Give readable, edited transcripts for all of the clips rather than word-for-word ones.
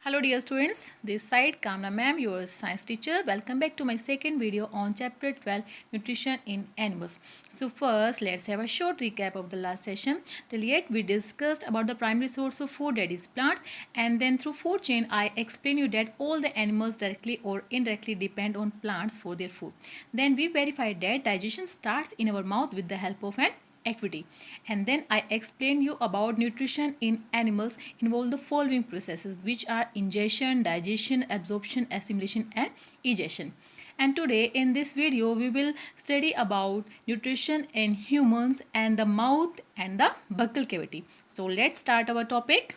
Hello dear students, this side Kamna ma'am, your science teacher. Welcome back to my second video on chapter 12 nutrition in animals. So first let's have a short recap of the last session. Till yet we discussed about the primary source of food, that is plants, and then through food chain I explained you that all the animals directly or indirectly depend on plants for their food. Then we verified that digestion starts in our mouth with the help of an equity, and then I explained you about nutrition in animals involve the following processes, which are ingestion, digestion, absorption, assimilation and egestion. And today in this video we will study about nutrition in humans and the mouth and the buccal cavity. So let's start our topic.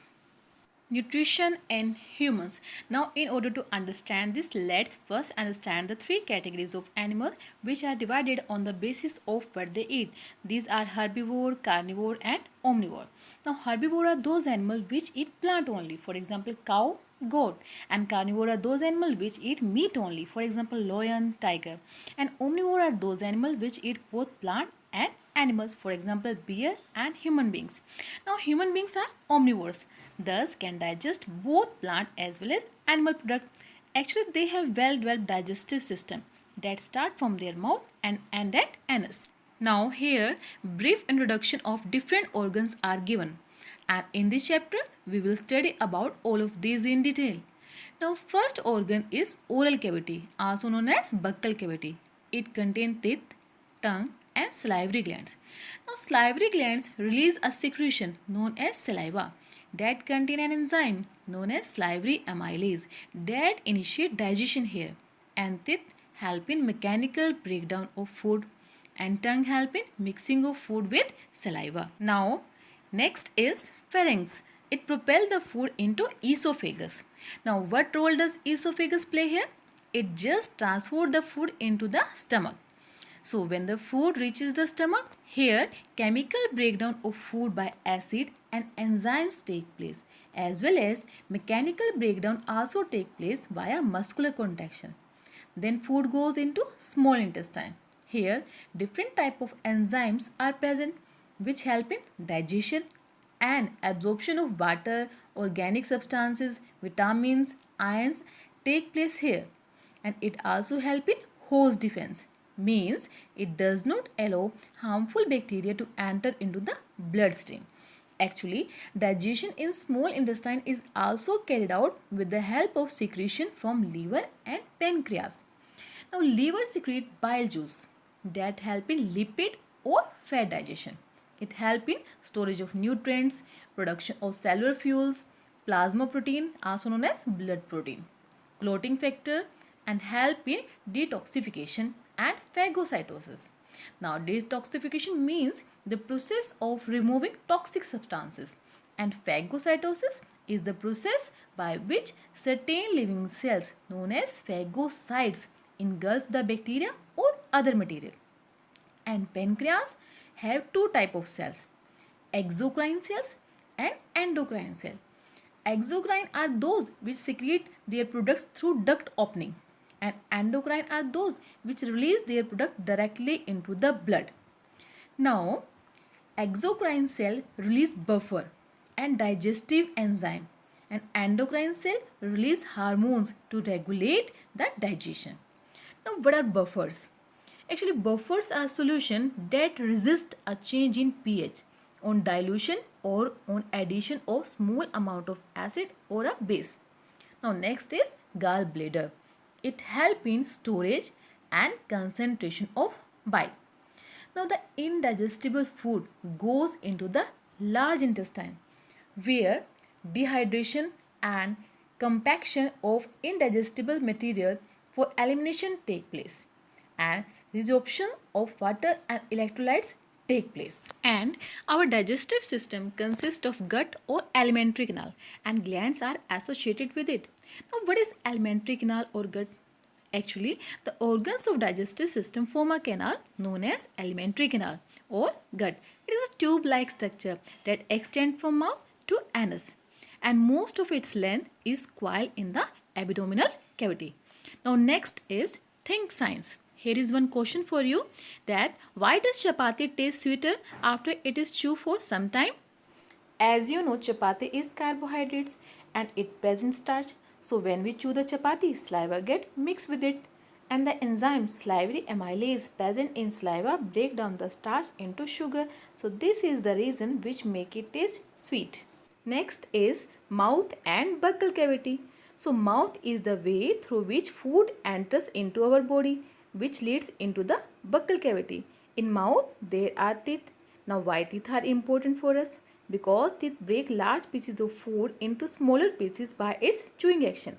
Nutrition in humans. Now, in order to understand this, let's first understand the three categories of animals which are divided on the basis of what they eat. These are herbivore, carnivore and omnivore. Now, herbivore are those animals which eat plant only, for example cow, goat, and carnivore are those animals which eat meat only, for example lion, tiger, and omnivore are those animals which eat both plant and animals, for example bear and human beings. Now human beings are omnivores, thus can digest both plant as well as animal product. Actually they have well-developed digestive system that start from their mouth and end at anus. Now here brief introduction of different organs are given, and in this chapter we will study about all of these in detail. Now first organ is oral cavity, also known as buccal cavity. It contains teeth, tongue and salivary glands. Now salivary glands release a secretion known as saliva that contain an enzyme known as salivary amylase that initiate digestion here, and teeth help in mechanical breakdown of food and tongue help in mixing of food with saliva. Now next is pharynx. It propels the food into esophagus. Now what role does esophagus play here? It just transports the food into the stomach. So when the food reaches the stomach, here chemical breakdown of food by acid and enzymes take place, as well as mechanical breakdown also take place via muscular contraction. Then food goes into small intestine. Here different type of enzymes are present which help in digestion and absorption of water, organic substances, vitamins, ions take place here, and it also help in host defense, means it does not allow harmful bacteria to enter into the bloodstream. Actually, digestion in small intestine is also carried out with the help of secretion from liver and pancreas. Now, liver secrete bile juice that help in lipid or fat digestion. It help in storage of nutrients, production of cellular fuels, plasma protein, also known as blood protein, clotting factor, and help in detoxification and phagocytosis. Now detoxification means the process of removing toxic substances, and phagocytosis is the process by which certain living cells known as phagocytes engulf the bacteria or other material. And pancreas have two type of cells, exocrine cells and endocrine cell. Exocrine are those which secrete their products through duct opening, and endocrine are those which release their product directly into the blood. Now, exocrine cell release buffer and digestive enzyme, and endocrine cell release hormones to regulate the digestion. Now, what are buffers? Actually, buffers are solution that resist a change in pH on dilution or on addition of small amount of acid or a base. Now, next is gallbladder. It helps in storage and concentration of bile. Now the indigestible food goes into the large intestine where dehydration and compaction of indigestible material for elimination take place, and resorption of water and electrolytes take place. And our digestive system consists of gut or alimentary canal, and glands are associated with it. Now what is alimentary canal or gut? Actually, the organs of digestive system form a canal known as alimentary canal or gut. It is a tube-like structure that extends from mouth to anus, and most of its length is coiled in the abdominal cavity. Now next is think science. Here is one question for you, that why does chapati taste sweeter after it is chewed for some time? As you know, chapati is carbohydrates and it presents starch. So when we chew the chapati, saliva get mixed with it. And the enzyme salivary amylase present in saliva break down the starch into sugar. So this is the reason which make it taste sweet. Next is mouth and buccal cavity. So mouth is the way through which food enters into our body, which leads into the buccal cavity. In mouth there are teeth. Now why teeth are important for us? Because teeth break large pieces of food into smaller pieces by its chewing action.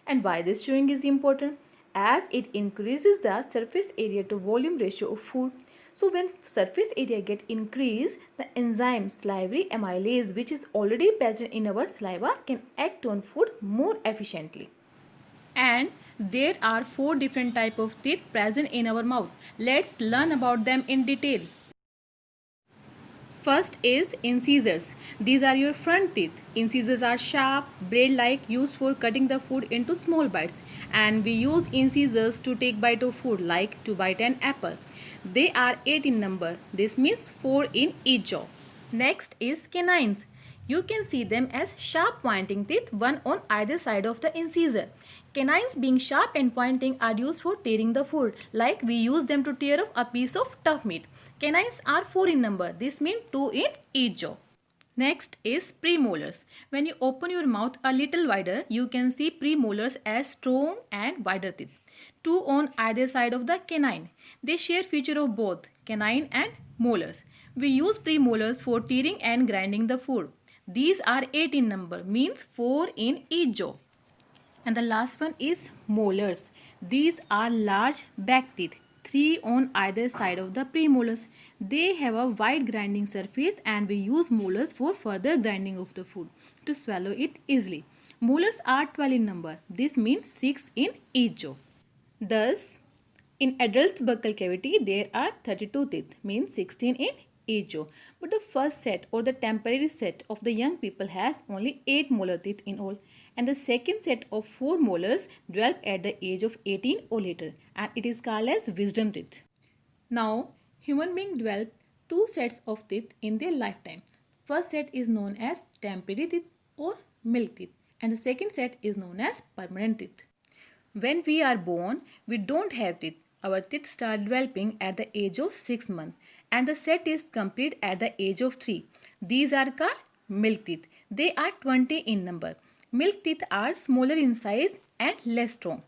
And why this chewing is important? As it increases the surface area to volume ratio of food. So when surface area get increased, the enzyme salivary amylase, which is already present in our saliva, can act on food more efficiently. And there are 4 different type of teeth present in our mouth. Let's learn about them in detail. First is incisors. These are your front teeth. Incisors are sharp, blade-like, used for cutting the food into small bites. And we use incisors to take bite of food, like to bite an apple. They are 8 in number. This means 4 in each jaw. Next is canines. You can see them as sharp pointing teeth, one on either side of the incisor. Canines being sharp and pointing are used for tearing the food, like we use them to tear off a piece of tough meat. Canines are 4 in number. This means 2 in each jaw. Next is premolars. When you open your mouth a little wider, you can see premolars as strong and wider teeth. 2 on either side of the canine. They share feature of both canine and molars. We use premolars for tearing and grinding the food. These are 8 in number, means 4 in each jaw. And the last one is molars. These are large back teeth, 3 on either side of the premolars. They have a wide grinding surface and we use molars for further grinding of the food to swallow it easily. Molars are 12 in number. This means 6 in each jaw. Thus, in adults' buccal cavity, there are 32 teeth, means 16 in each jaw. But the first set or the temporary set of the young people has only 8 molar teeth in all. And the second set of 4 molars develop at the age of 18 or later, and it is called as wisdom teeth. Now, human beings develop 2 sets of teeth in their lifetime. First set is known as temporary teeth or milk teeth, and the second set is known as permanent teeth. When we are born, we don't have teeth. Our teeth start developing at the age of 6 months and the set is complete at the age of 3. These are called milk teeth. They are 20 in number. Milk teeth are smaller in size and less strong.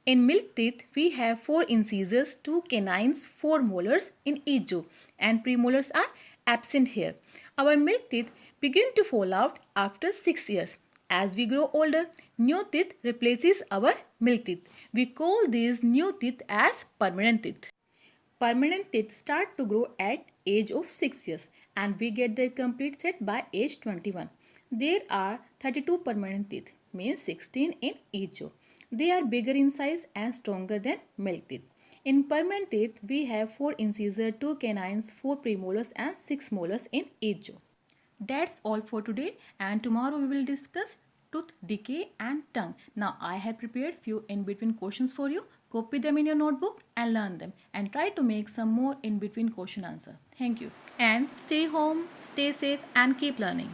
In milk teeth, we have 4 incisors, 2 canines, 4 molars in each jaw, and premolars are absent here. Our milk teeth begin to fall out after 6 years. As we grow older, new teeth replaces our milk teeth. We call these new teeth as permanent teeth. Permanent teeth start to grow at age of 6 years and we get their complete set by age 21. There are 32 permanent teeth, means 16 in each jaw. They are bigger in size and stronger than milk teeth. In permanent teeth, we have 4 incisors, 2 canines, 4 premolars and 6 molars in each jaw. That's all for today, and tomorrow we will discuss tooth decay and tongue. Now I have prepared few in between questions for you. Copy them in your notebook and learn them and try to make some more in between question answer. Thank you and stay home, stay safe and keep learning.